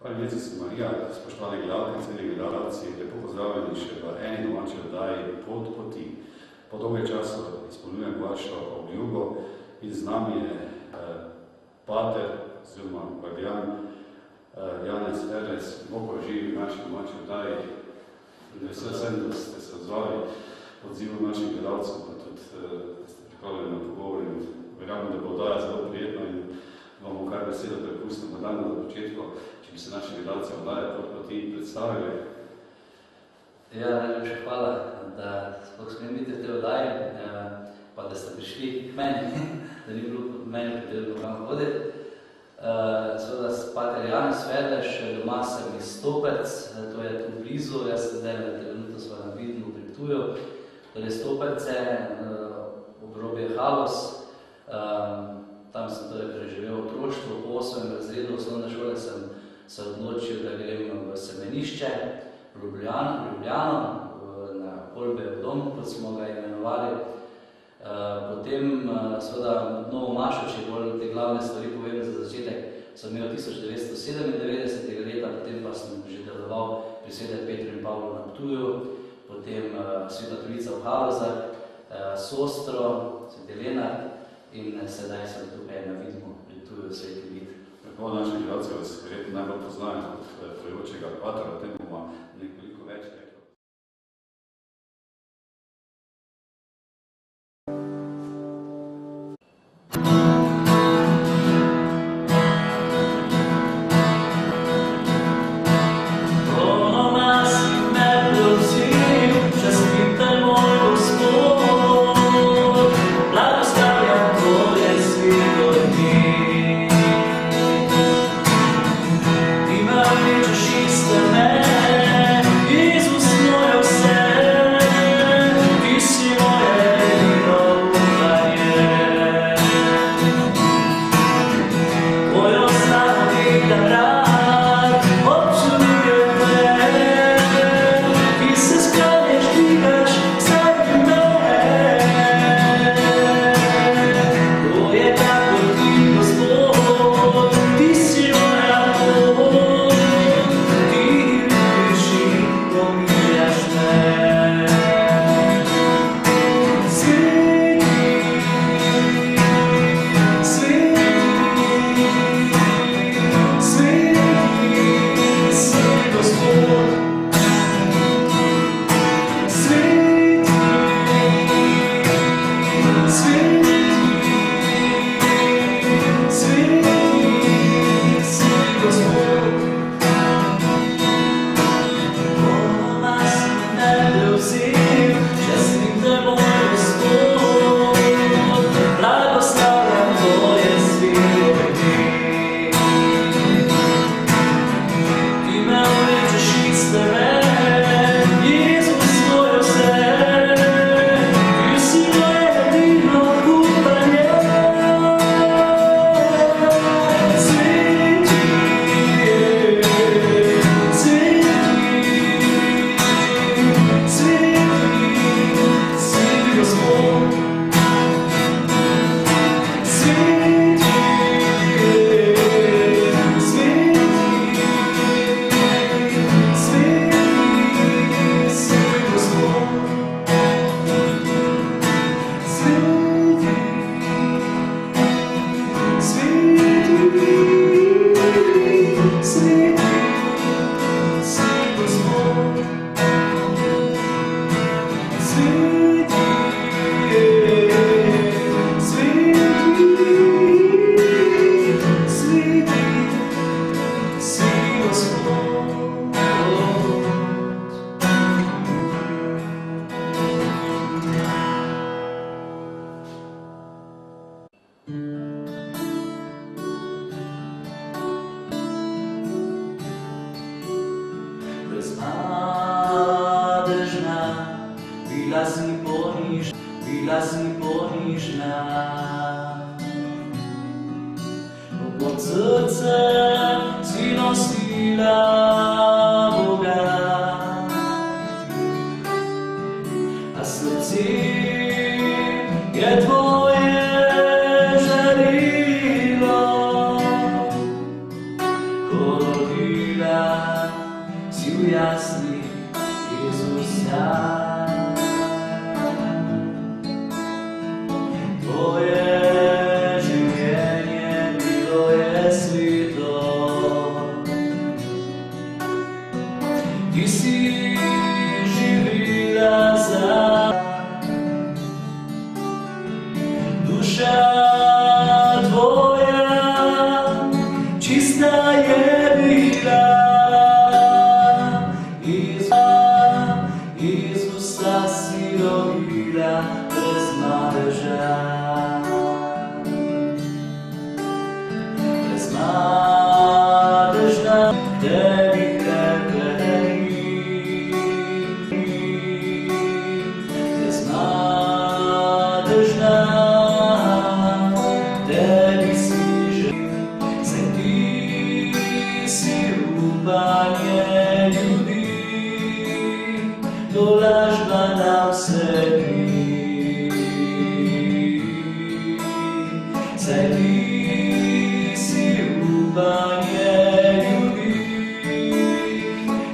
Hvala Jezus Marija, spoštovane gledalke, cenjeni gledalci, lepo pozdravljeni še v eni domači oddaji Pot poti. Po dolgem času izpolnjujem vašo obljubo in z nami je pater, oziroma guardian Janez Erles, Bog živi v naši domači oddaji. Vesel sem, da ste se odzvali odzivu naših gledalcev, pa tudi ste pripravljeni na pogovor in verjamem, da bo oddaja zelo prijetna in vam bom kar besedo prepustil, morda na začetku, če bi se naši gledalci oddaje Pot poti predstavili. Ja, najlepša hvala, da sploh smem biti v tej oddaji, pa da ste prišli k meni, da ni bilo meni potrebno kam hoditi. Seveda s pater Janez Verleš, doma sem iz Stoperc, to je tu blizu, jaz se zdaj trenutno sva na Vidmu pri Ptuju, torej Stoperce, obrobje Haloz. Tam sem torej preživel otroštvo, po 8. razredu osnovne šole sem se odločil, da grem v semenišče, v Ljubljano, na Kolbejev dom, kot smo ga imenovali. Potem, seveda, Novo Mašo, če bolj te glavne stvari povem za začetek, sem imel 1997. leta, potem pa sem že deloval pri Svetem Petru in Pavlu na Ptuju, potem Sveta Trojica v Halozah, Sostro, Sveti Lenart in sedaj sem tukaj na Vidmu pri Ptuju, Sveti Vid. Tako naši gledalci vas verjetno najbolj poznajo kot trojočega patra, o tem bomo nekoliko več rekli. Bila si ponižna, pod srcem si nosila Boga, a srce je tvoje žarilo, ko rodila si v jasli Jezusa. Tvoje življenje bilo je svito, ti si živila za duša tvoja. tebi hrepeni. Beznadežna, tebi si želim, saj ti si upanje ljudi, tolažba na vse dni. Saj ti si upanje ljudi,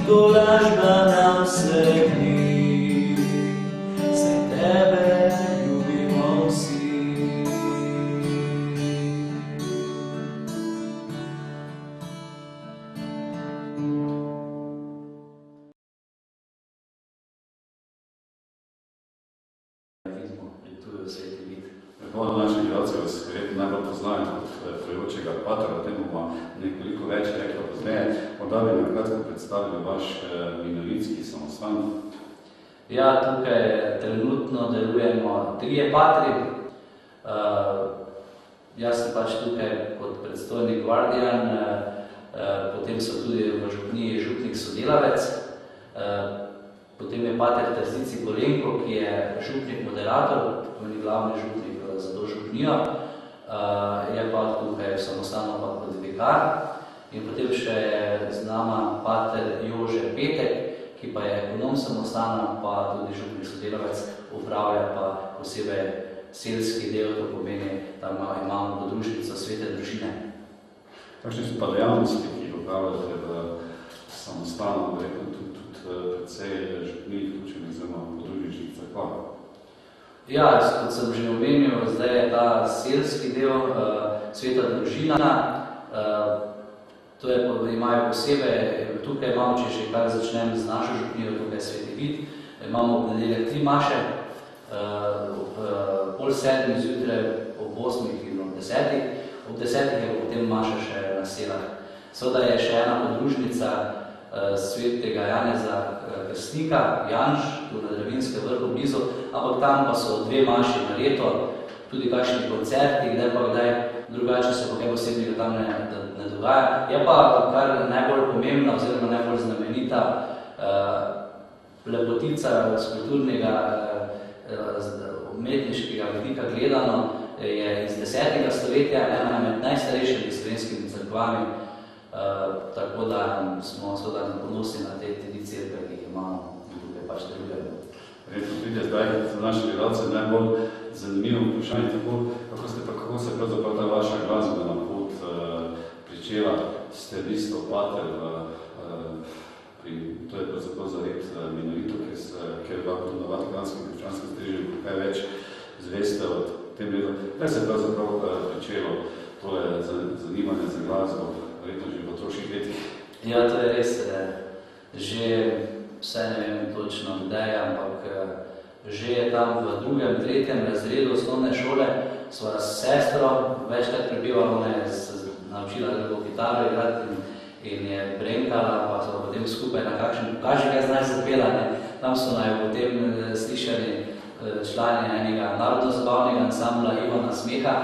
tolažba na vse dni. Saj tebe ljubimo vsi. Pritujejo sveti vid. Hvala naši gledalci vas verjetno najbolj poznajo kot pojočega patra, o tem bomo nekoliko več rekla pozneje. Morda bi nam kratko predstavili vaš minoritski samostan. Ja, tukaj trenutno delujemo 3 patri. Jaz sem pač tukaj kot predstojnik Guardian, potem so tudi v župniji župnik sodelavec, potem je pater Terzici Golenko, ki je župnik moderator, pomeni glavni župnik za to župnijo, je pa tukaj samostano pa kot vikar. In potem še je z nama pater Jože Petek, ki pa je ekonom samostana, pa tudi župnik sodelavec, upravlja pa posebej selski del, to pomeni, tam imamo podružnico Svete družine. Kakšne so pa dejavnosti, ki jih opravljate v samostanu, verjetno tudi precej župnih, vključenih oziroma podružničnih cerkva? Ja, kot sem že omenil, zdaj je ta selski del Sveta družina. To je, imajo posebej, tukaj imamo, če že kar začnem z našo župnijo, tukaj Sveti vid, imamo ob nedeljah 3 maše, ob 6:30 zjutraj, ob 8 in ob 10. Ob 10 je potem maša še na selah. Seveda je še ena podružnica svetega Janeza Krstnika, Janš, tu na Dravinskem vrhu blizu, ampak tam pa so 2 maši na leto, tudi kakšni koncerti, kdaj pa kdaj, drugače se pa kaj posebnega tam ne dogaja. Je pa kar najbolj pomembna oziroma najbolj znamenita lepotica z kulturnega umetniškega vidika gledano, je iz 10. stoletja, ena med najstarejšimi slovenskimi cerkvami, tako da smo seveda ponosni na te 3 cerkve, ki jih imamo in tukaj pač delujemo. Verjetno pride zdaj za naše gledalce najbolj zanimivo vprašanje, kako se pravzaprav ta vaša glasbena pot pričela. Ste isto pater, to je pravzaprav zared minorito, ker lahko na Vatikanskem krščanskem striženju kaj več zveste o tem redu. Kaj se je pravzaprav pričelo tole zanimanje za glasbo, verjetno že v otroških letih? Ja, to je res. Že vse ne vem točno kdaj, ampak že je tam v 2., 3. razredu osnovne šole sva s sestro večkrat prepevala, ona je naučila drugo kitaro igrati in je brenkala, pa so potem skupaj na kakšen, pokaži, kaj znaš zapela, ne. Tam so naj potem slišali člani enega narodno-zabavnega ansambla Ivana Smeha,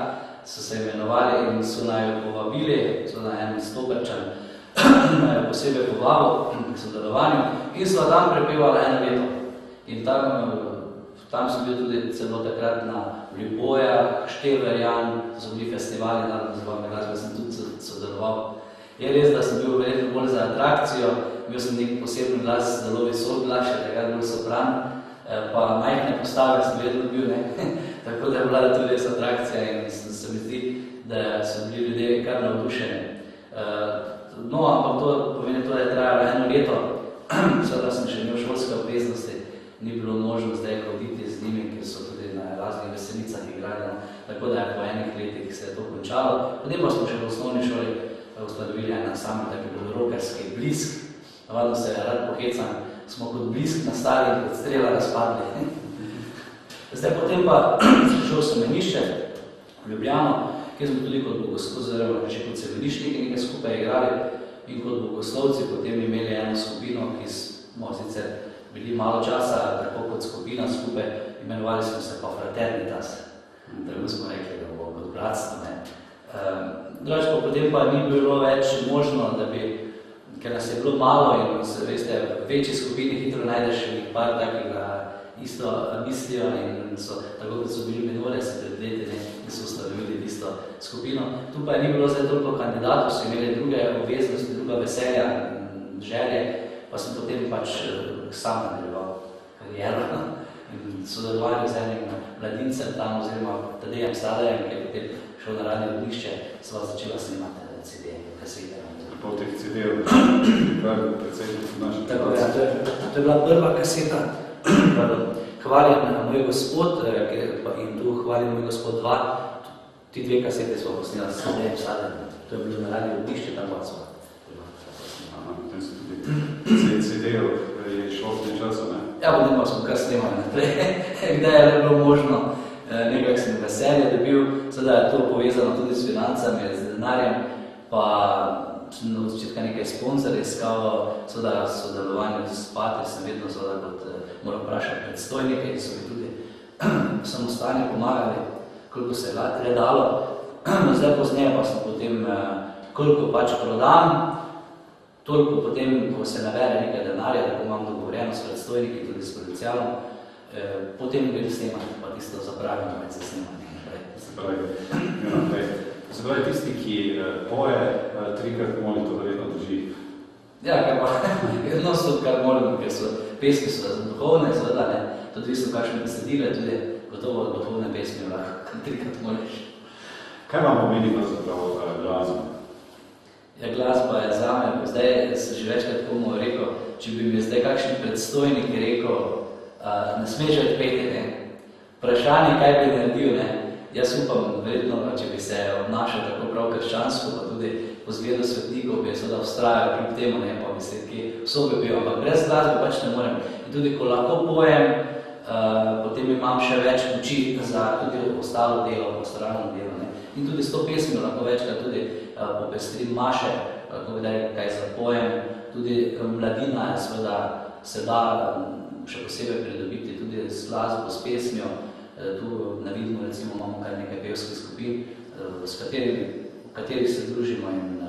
so se imenovali in so naj povabili, so na en stoperčan, posebej povabo k sodelovanju in so tam prepevala 1 leto. In tam sem bil tudi celo takrat na Ljubojah, Števerjan, so bili festivali narodno-zabavne glasbe, sem tudi sodeloval. Je res, da sem bil verjetno bolj za atrakcijo, imel sem nek poseben glas, zelo visok glas, še takrat bolj sopran, pa majhne postave sem vedno bil, ne? Tako da je bila tudi res atrakcija in se mi zdi, da so bili ljudje kar navdušeni. No, ampak to pomeni to, da je trajalo 1 leto, seveda sem še imel šolske obveznosti, ni bilo možno zdaj hoditi z njimi, ker so tudi na raznih veselicah igrali, no? Tako da je po 1 letih se je to končalo. Potem pa smo še v osnovni šoli ustanovili en ansambel, tako je bil rockerski Blisk. Navadno se rad pohecam, smo kot Blisk nastali in kot Strela razpadli. Zdaj potem pa sem šel v semenišče v Ljubljano, kjer smo tudi kot bogoslovci, oziroma že kot semeniščniki nekaj skupaj igrali in kot bogoslovci potem imeli eno skupino, ki smo sicer bili malo časa, tako kot skupina skupaj, imenovali smo se pa Fraternitas. Tako smo rekli, da bo kot bratstvo, ne. Drugač pa potem pa ni bilo več možno, da bi, ker nas je bilo malo in se, veste, v večji skupini hitro najdeš par takih isto mislijo in so, tako kot so bili minule, se pred leti in so ustanovili isto skupino. Tu pa ni bilo zdaj toliko kandidatov, so imeli druge obveznosti, druga veselja, želje, pa sem potem pač sam nadaljeval kariero in sodelovali z enim mladincem tam oziroma Tadejem Stadejem, ki je potem šel na radio Ognjišče, sva začela snimati CD, kasete. Po teh CD-ov, kar precej naši tako, ja, to je bila prva kaseta. Hvalim moj gospod in tu hvalim moj gospod 2. Ti dve kasete smo posnili s Tadejem Stadejem. To je bilo na radio Ognjišče, tam pa smo. Potem se tudi CD-ov je šlo v tem času, ne? Ja, potem pa smo kar snemali naprej, kdaj je bilo možno, nekaj sem veselje dobil, seveda je to povezano tudi s financami, z denarjem, pa sem od začetka nekaj sponzorjev iskal, seveda sodelovanju s Patri sem vedno seveda kot moram vprašati predstojnike, ki so mi tudi samostalno pomagali, koliko se je dalo. Zdaj pozneje pa sem potem, koliko pač prodam, toliko potem, ko se nabere nekaj denarja, tako imam dogovorjeno s predstojniki, tudi s potencialom, potem grem snemati, pa tisto zapravimo med za snemanje. Se pravi, tisti, ki poje, trikrat moli, to verjetno drži. Ja, kar pa, jedno so, kar molim, ker so pesmi so duhovne, seveda, ne, tudi so kakšne besedile, tudi gotovo duhovne pesmi lahko trikrat moliš. Kaj vam pomeni pravzaprav glasba? Ja, glasba je zame, zdaj sem že večkrat komu rekel, če bi mi zdaj kakšen predstojnik rekel, ne smeš več peti, ne? Vprašanje, kaj bi naredil, ne? Jaz upam, verjetno, če bi se obnašal tako prav krščansko, pa tudi po zgledu svetnikov bi seveda vztrajal kljub temu, ne, pa bi se kje sobe bil, ampak brez glasbe pač ne morem. In tudi, ko lahko pojem, potem imam še več moči za tudi ostalo delo, pastoralno delo, ne. In tudi s to pesmijo lahko večkrat tudi popestrim maše, kaj zapojem, tudi mladina seveda se da še posebej pridobiti tudi s glasbo, s pesmijo. Tu na Vidmu recimo imamo kar nekaj pevskih skupin, s katerih se družimo in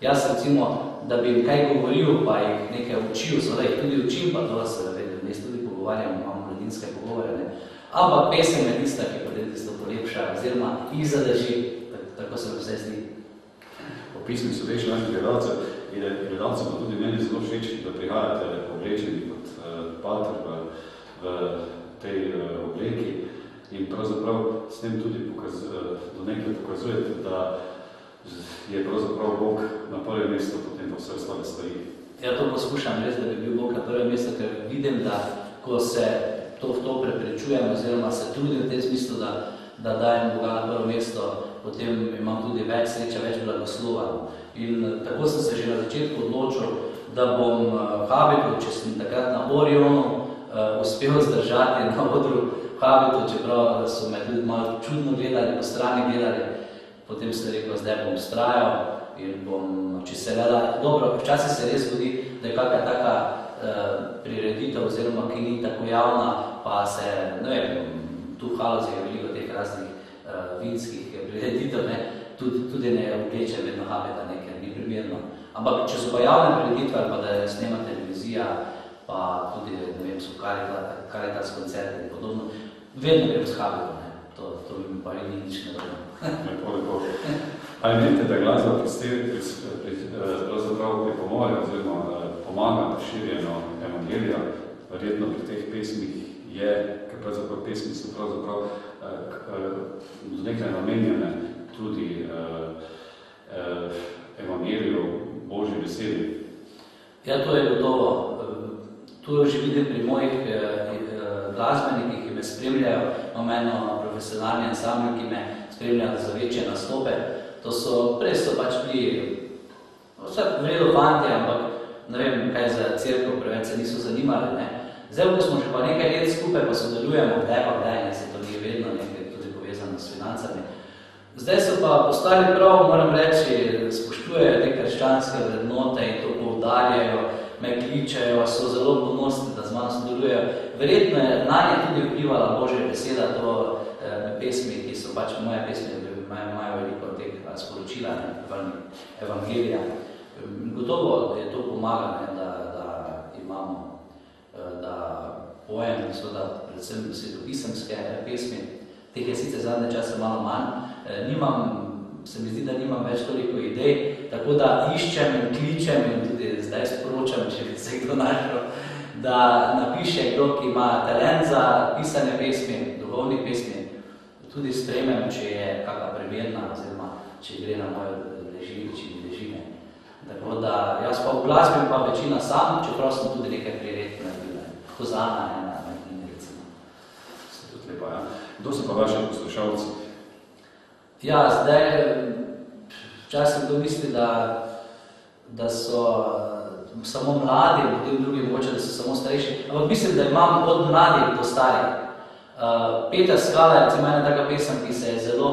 jaz recimo, da bi jim kaj govoril, pa jih nekaj učil, seveda jih tudi učim, pa to se vedem, jaz tudi pogovarjam, imamo mladinske pogovore, ne. Ampak pesem je tista, ki potem tisto polepša, oziroma jih zadrži, tako se vse zdi. Po pismi so več naših gledalcev in gledalcev pa tudi meni zelo všeč, da prihajate oblečeni kot pater v tej obleki in pravzaprav s tem tudi do nekaj pokazujete, da je pravzaprav Bog na prvem mestu, potem pa vse ostale stvari. Ja, to poskušam res, da bi bil Bog na prvem mestu, ker vidim, da ko se to preprečujem, oziroma se trudim v tem smislu, da dajem Boga na prvo mesto, potem imam tudi več sreča, več blagoslova. In tako sem se že na začetku odločil, da bom habitu, če sem takrat na Orionu uspel zdržati na odru habitu, čeprav so me tudi malo čudno gledali, po strani gledali, potem sem rekel, zdaj bom vztrajal in bom, če se gleda, dobro, včasih se res zgodi, da je kakšna taka prireditev, oziroma ki ni tako javna, pa se, ne vem, tu v Halozi je veliko teh raznih vinskih prireditev, ne, tudi ne oblečem vedno habita nekaj, ni primerno. Ampak če so pa javne prireditve, ali pa da snema televizija, pa tudi, ne vem, so Caritas koncerte in podobno, vedno grem s habitom, ne, to bi mi pa ni nič ne dobro. Lepo. Ali menite, da glasba pravzaprav pripomore oziroma pomaga širjenju evangelija, verjetno pri teh pesmih je, ker pravzaprav pesmi so pravzaprav do nekaj namenjene tudi evangeliju, Božji besedi. Ja, to je gotovo. Tu že vidim pri mojih glasbenikih, ki me spremljajo, imam eno profesionalni ansambl, ki me spremljajo za večje nastope. To so, prej so pač bili vse vredo fanti, ampak ne vem, kaj za cerkev preveč se niso zanimali, ne. Zdaj, ko smo že pa nekaj let skupaj, pa sodelujemo, kdaj, ne, se to ni vedno nekaj tudi povezano s financami. Zdaj so pa postali prav, moram reči, spoštujejo te krščanske vrednote in to poudarjajo, me kličejo, so zelo ponosni, da z mano sodelujejo. Verjetno je nanje tudi vplivala Božja beseda, to pesmi, ki so pač moje pesmi, imajo veliko teh sporočila, evangelija. Gotovo je to pomaga, ne, da imamo, da pojem, seveda, predvsem svetopisemske pesmi, teh je sicer zadnje čase malo manj, se mi zdi, da nimam več toliko idej, tako da iščem in kličem in tudi zdaj sporočam, če bi se kdo našel, da napiše kdo, ki ima talent za pisanje pesmi, duhovnih pesmi, tudi sprejmem, če je kakva primerna, oziroma če gre na moje režime, če mi režime. Tako da jaz pa v glasbi pa večina sam, čeprav sem tudi nekaj priredk naredila. Hozana je na njim, recimo. Se tudi lepa, ja. Kdo so pa vaši poslušalci? Ja, zdaj včasih kdo misli, da so samo mladi, potem drugi mogoče, da so samo starejši, ampak mislim, da imam od mladih do starih. Peter Skala je recimo ena taka pesem, ki se je zelo,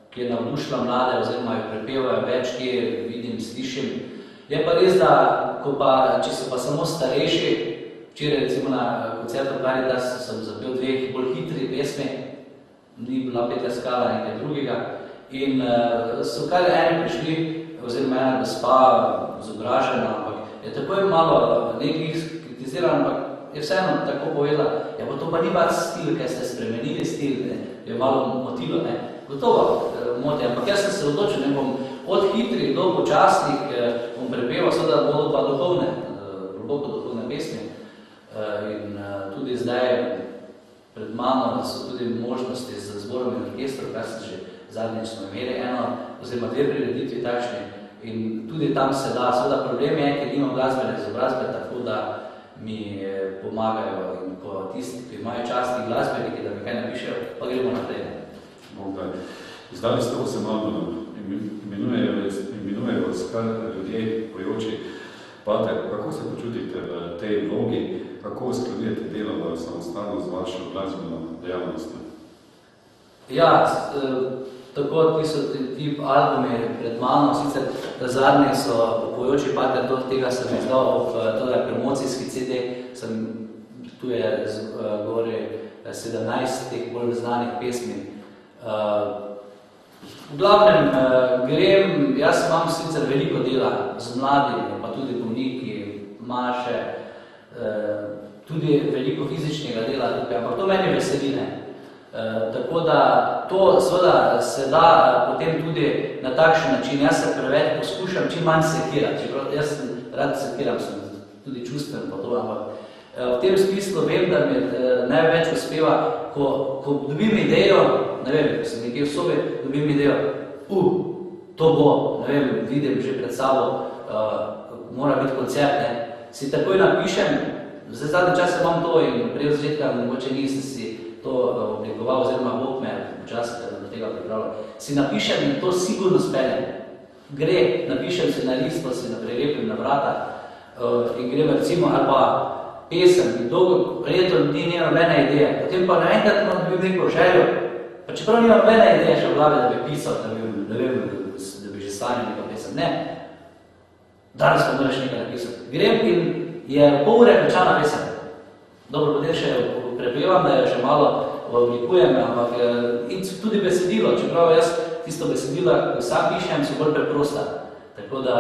ki je navdušila mlade, oziroma jo prepevajo več, ki vidim, slišim. Je pa res, da če so pa samo starejši, včeraj recimo na koncertu Caritas sem zapel dveh bolj hitri pesmi, ni bila Peter Skala, nekaj drugega, in so kar eni prišli, oziroma ena gospa izobražena, ampak je takoj malo nekih kritizirala, ampak je vseeno tako povedala, ja, pa to pa ni vaš stil, ker ste spremenili stil, ne, je malo motilo, ne. Gotovo moti, ampak jaz sem se odločil, ne bom od hitrih do počasnih, bom prepeval, seveda bodo pa duhovne, globoko duhovne pesmi. In tudi zdaj pred mano so tudi možnosti z zborom in orkestrom, kar se že zadnjič smo imeli oziroma dve prireditvi takšni, in tudi tam se da. Seveda problem je, ker nimam glasbene izobrazbe, tako da mi pomagajo, in ko tisti, ki imajo časti glasbeniki, da mi kaj napišejo, pa gremo naprej. Izdali ste 8 albumov, imenujejo vas kar ljudje pojoči. Pater, kako se počutite v tej vlogi, kako uskladujete delo v samostalno z vašo glasbeno dejavnostjo? Ja, tako ti albumi pred mano, sicer zadnji so pojoči Pater, tega sem izdal v promocijski CD, tu je govori 17 teh bolj znanih pesmi. V glavnem jaz imam sicer veliko dela z mladimi, pa tudi bolniki, maše, tudi veliko fizičnega dela tukaj, ampak to meni veseline. Tako da to seveda se da potem tudi na takšen način. Jaz se preveč poskušam čim manj sekirati, čeprav jaz rad sekiram, sem tudi čustven pa to, ampak v tem smislu vem, da mi največ uspeva, ko dobim idejo, ne vem, ko sem nekje v sobi, dobim idejo, to bo, ne vem, vidim že pred sabo, mora biti koncert, ne, si takoj napišem, zdaj zadnji čas imam to in prej v začetka mogoče nisem si to oblikoval, oziroma Bog me včasih do tega pripravljal, si napišem in to sigurno speljem. Gre, napišem si na list, pa si prilepim na vrata in grem recimo, ali pa pesem, in dolgo leto ni nobene ideje, potem pa naenkrat imam neko željo, pa čeprav nima nobene ideje še v glavi, da bi pisal, da bi že sanjal neko pesem. Ne, danes pa moraš nekaj napisati. Grem in je pol ure končana pesem. Dobro, potem še prepevam, da jo še malo oblikujem, ampak in tudi besedilo, čeprav jaz tisto besedilo, ko sam pišem, so bolj preprosta. Tako da,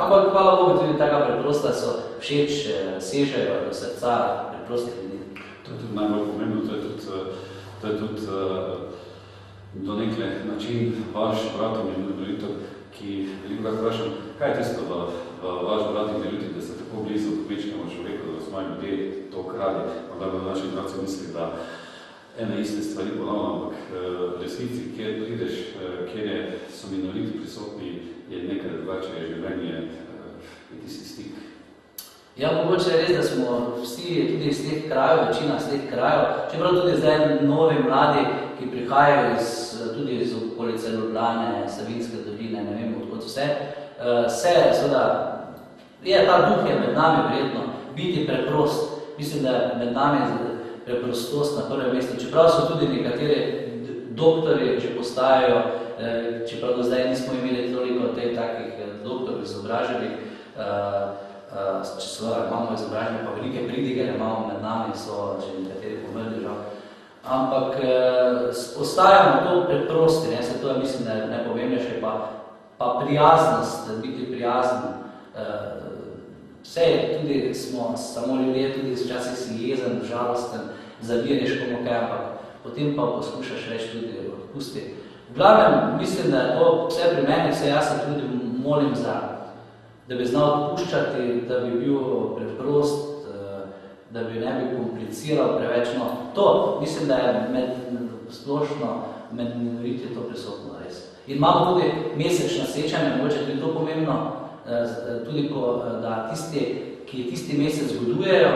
ampak hvala Bogu, tudi taka preprosta so všeč, sežejo do srca preprostih ljudi. To je tudi najbolj pomembno, to je tudi do nekaj način vaš brat in molitev, ki veliko krat vprašam, kaj je tisto v vaš brat in molitev, da ste tako blizu povečnemu človeku, da vas imajo ljudje to krali, da bi naši bratci mislili, da ene iste stvari ponovno, ampak v resnici, kjer prideš, kjer so minoriti prisotni, je nekaj drugače, je življenje, je tisti stik. Ja, mogoče je res, da smo vsi tudi iz teh krajev, večina iz teh krajev, čeprav tudi zdaj novi mladi, ki prihajajo tudi iz okolice Ljubljane, Savinjske doline, ne vem, odkot vse, seveda, je ta duh je med nami vredno, biti preprost. Mislim, da je med nami preprostost na prvem mestu, čeprav so tudi nekateri doktori že postajajo, čeprav do zdaj nismo imeli toliko teh takih doktorov izobraženih, če seveda imamo izobražene, pa velike pridigere imamo med nami, so že nekateri pomrli žal. Ampak ostajamo to preprosti, se to je mislim, da je najpomembnejše, pa pa prijaznost, biti prijazen. Vse, tudi smo samo ljudje, tudi včasih si jezen, žalosten, zavireš komu kaj, ampak potem pa poskušaš reči tudi odpusti. V glavnem, mislim, da je to vse pri meni, vse jaz se tudi molim za, da bi znal odpuščati, da bi bil preprost, da bi ne bi kompliciral preveč. No, to, mislim, da je splošno med minoriti to prisotno res. In imamo tudi mesečna srečanja, mogoče tudi to pomembno, tudi da tisti, ki tisti mesec zgodujejo,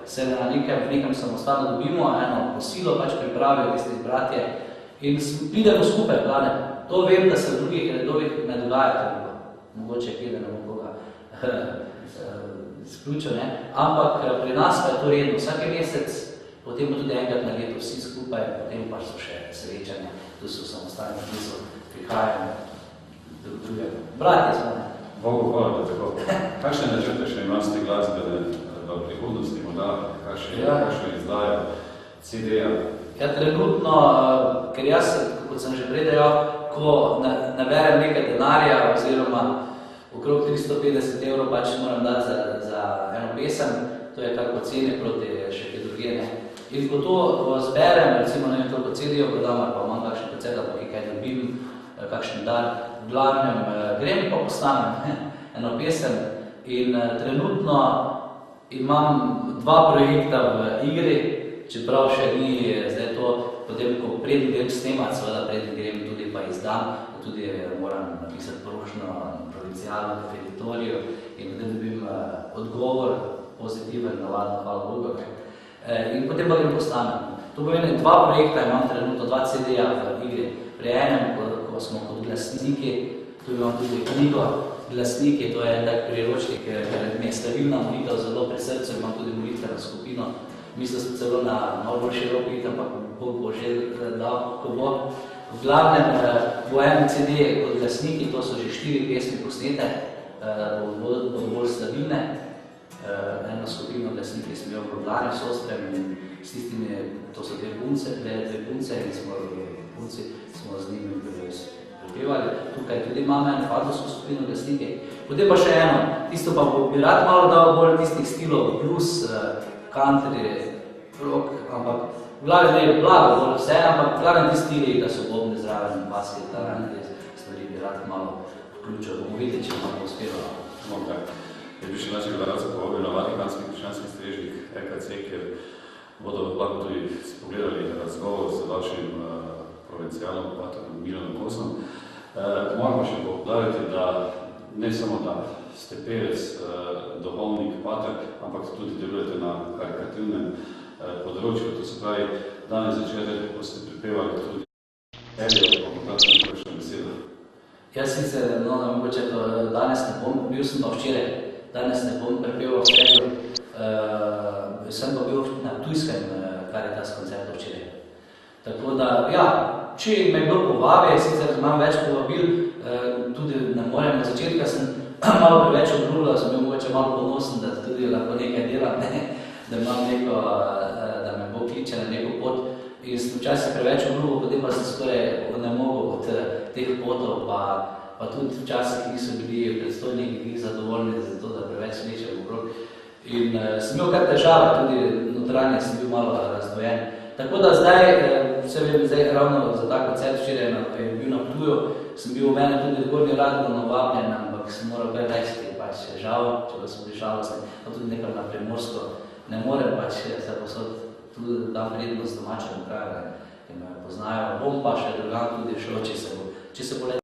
se na nekem samostanu dobimo, eno posilo pač pripravijo tisti bratje in pridemo skupaj, plane. To vem, da se v drugih redovih ne dogaja tako, mogoče kje, da ne bom koga izključil, ne? Ampak pri nas pa je to redno, vsake mesec, potem tudi enkrat na leto vsi skupaj, potem pa so še srečanja, tu so samostani, ki so prihajali drug drugega. Bratje smo, ne? Bogu hvala, da tako. Kakšne načrte še imate te glasbene v prihodnosti, morda kakšne izdajo CD-ja? Ja, trenutno, ker jaz, kot sem že prej dejal, ko naberem nekaj denarja oziroma okrog 350 € pač moram dati za eno pesem, to je kar poceni proti še kaj drugene. In ko to zberem, recimo ne vem, toliko CD-jo prodam, ali pa imam kakšen koncert, ali pa kaj dobim, kakšen dar, v glavnem grem pa postanem eno pesem in trenutno imam 2 projekta v igri, čeprav še ni zdaj to, potem ko prednji grem snemati, seveda prednji grem tudi pa izdam, tudi moram napisati prošnjo provincialno definitoriju in potem dobim odgovor pozitiven, navaden, hvala Bogu. In potem pa grem postanem. To pomeni 2 projekta imam trenutno, 2 CD-ja v igri. Pri enem, ko smo kot glasniki, tu imam tudi knjigo Glasniki, to je en tak priročnik, ker mi je stabilna molitev zelo pri srcu, imam tudi molitveno skupino. Mislim, da sem celo na malo bolj širok, ampak Bog bo že dal, ko bo. V glavnem, bo en CD kot Glasniki, to so že 4 pesmi posnete, bodo bolj stabilne. Eno skupino Glasniki sem imel v Ljubljani s Ostrem in s tistimi, to so dve punce in smo z njimi prepevali. Tukaj tudi imamo eno fadovsko skupino Glasniki. Potem pa še eno, tisto pa bi rad malo dal bolj tistih stilov, blues, country, rock, ampak v glavi ne je blago bolj vse, ampak v glavi ti stili, da so bobne zraven, baske, tarane, stvari bi rad malo vključil, bomo videli, če nam bo uspelo. Jaz bi še naših gledalcev povabil na Vatikanski krščanski strežnik EKC, kjer bodo lahko tudi pogledali razgovor z vašim provincialom, patronom Milanom Kosom. Moram pa še povdariti, da ne samo da ste pevec, duhovnik, pater, ampak tudi delujete na karitativnem področju. To se pravi, danes začetek, ko ste pripevali tudi Elijo, pa kakšno kakšno besedo. Jaz sicer, mogoče to danes ne bom, bil sem pa včeraj. Danes ne bom prepeval Elijo, sem pa bil na Ptujskem Karitas koncertu včeraj. Tako da, ja, če me kdo povabi, sicer imam več povabil, tudi ne morem. Na začetka sem malo preveč obrula, sem bil mogoče malo ponosen, da tudi lahko nekaj delam, da imam neko, da me Bog kliče na neko pot. In sem včasih preveč obrula, potem pa sem skoraj ne mogel od teh potov, pa tudi včasih niso bili predstojniki zadovoljni za to, da preveč slečem okrog. In sem imel kar težave, tudi notranje sem bil malo razdvojen. Tako da zdaj ravno za ta koncert včeraj je bil na Ptuju, sem bil v mene tudi v Gornji Radgonu vabljen, ampak sem moral kaj reči, pač žal, če pa sem bil žalostni, pa tudi nekaj na Primorsko, ne morem pač se posod tudi dam vrednost domačemu kraju, ki me poznajo. Bom pa še drugam tudi šel, če se bo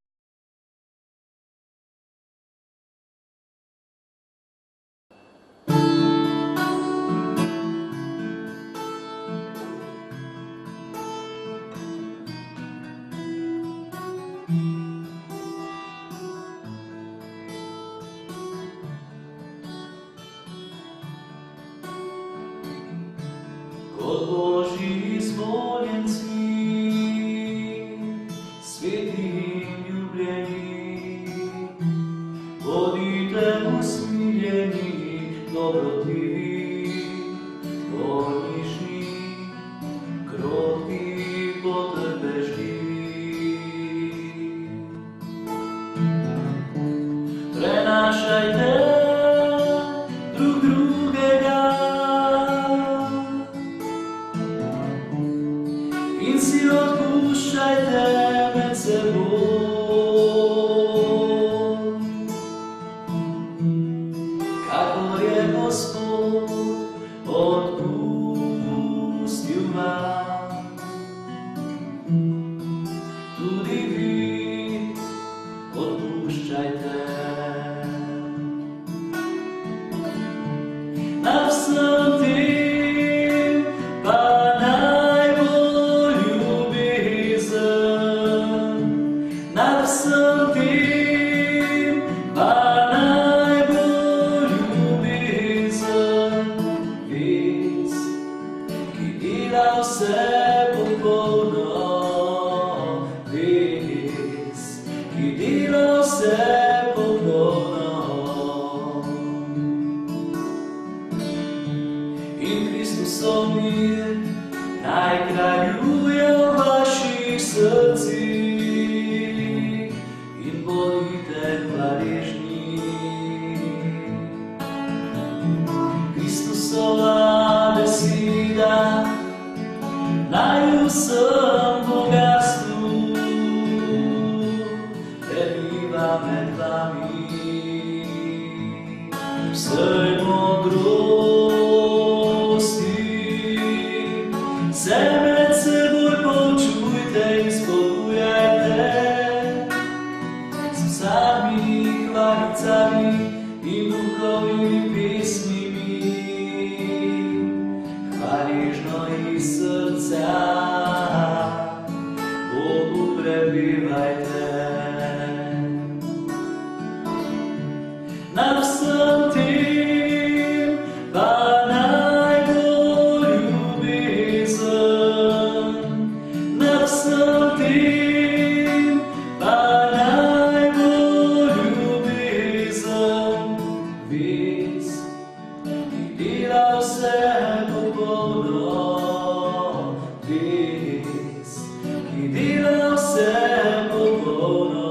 Kot Božji izvoljenci, sveti in ljubljeni, bodite usmiljeni, dobrotivi, bolnišni, krotki, potrpežljivi. je Gospod odpustil vam. Tudi vi odpuščajte. Na vsem tem pa najbolj ljubezen. Na vsem tem pa najbolj ljubezen. Ves, ki dela vse popolno. Ves, ki dela vse popolno. In Kristusov mir naj kraljuje v vaših srcih in bodite hvaležni. Kristusova beseda naj vsem bogastvu prebiva med vami. Vsej modrosti se med seboj poučujte in spodbujajte s psalmi, hvalicami in duhovnimi pesmimi. Hvaležno iz srca Bogu prepevajte. Na vsem tem pa najbolj ljubezen. Na vsem tem pa najbolj ljubezen. Ves, ki dela vse popolno. Ves, ki dela vse popolno.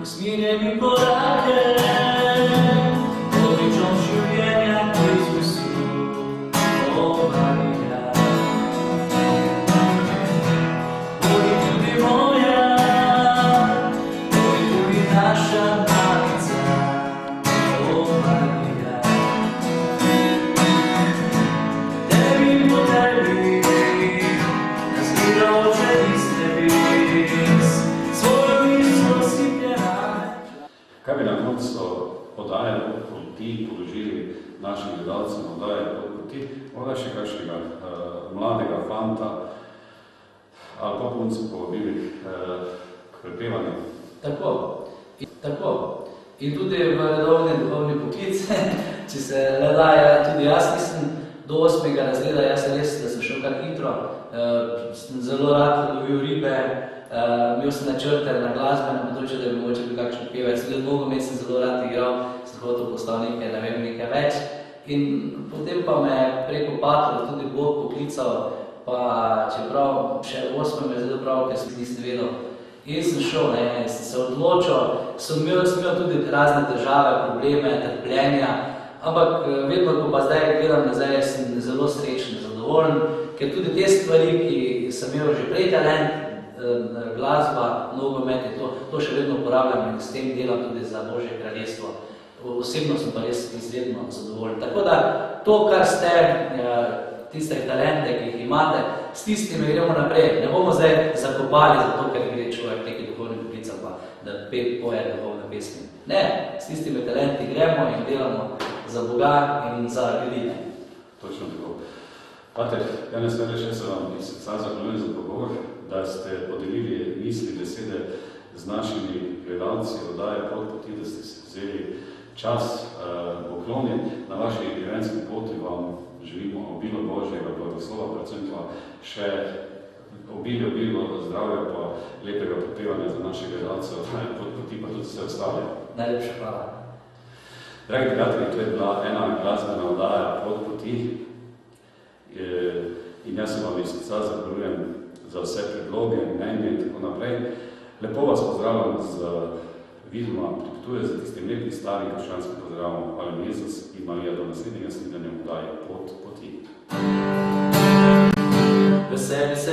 Usmiljenimi korakem, odličom življenja k Jezusu, o Marija. Bodi tudi moja, bodi tudi naša matica, o Marija. Tebi po tebi, nas gleda oče iz nebes, svojo milost si pjevame. Kaj bi na koncu oddaje Poti položili našim gledalcem oddaje Poti? Morda še kakšnega mladega fanta ali pa punco povabili k prepevanju. Tako. In tudi v redovni duhovni poklic, če se le daje, tudi jaz nisem do 8. razreda, jaz res, da sem šel kar hitro, sem zelo rad lovil ribe, imel sem načrte na glasbenem področju, da bi mogoče bil kakšen pevec, tudi nogomet sem zelo rad igral, sem hotel postal nekaj več. In potem pa me preko patrov tudi Bog poklical, pa čeprav še v 8. razredu prav, ker sem nisem vedel. In sem šel, sem se odločil, sem imel tudi razne težave, probleme, trpljenja, ampak vedno, ko pa zdaj gledam nazaj, sem zelo srečen, zadovoljen, ker tudi te stvari, ki sem imel že prej talent, glasba, nogomet, to še vedno uporabljam in s tem delam tudi za Božje kraljestvo. Osebno sem pa res izredno zadovoljen. Tako da to, kar ste, tiste talente, ki jih imate, s tistimi gremo naprej. Ne bomo zdaj zakopali zato, ker gre človek neki duhovni poklic, pa da poje duhovne pesmi. Ne, s tistimi talenti gremo in delamo za Boga in za ljudi. Točno tako. Pater, Janez Verleš, jaz se vam iz srca zahvaljujem za pogovor, da ste podelili misli, besede z našimi gledalci oddaje Poti, da ste si vzeli čas pokloni. Na vaši življenjski poti vam želimo obilo Božjega blagoslova, predvsem pa še obilo zdravja pa lepega prepevanja za naše gledalce oddaje Poti, pa tudi vse ostale. Najlepša hvala. Dragi prijatelji, to je bila ena glasbena oddaja Poti. In jaz se vam iz srca zahvaljujem za vse predloge, mnenje in tako naprej. Lepo vas pozdravljam z vidoma pripoveduje za tistim lepim starim krščanskim pozdravom Hvala Jezus in Marija do naslednjega snidenja vdaje Pot poti. Veseli se,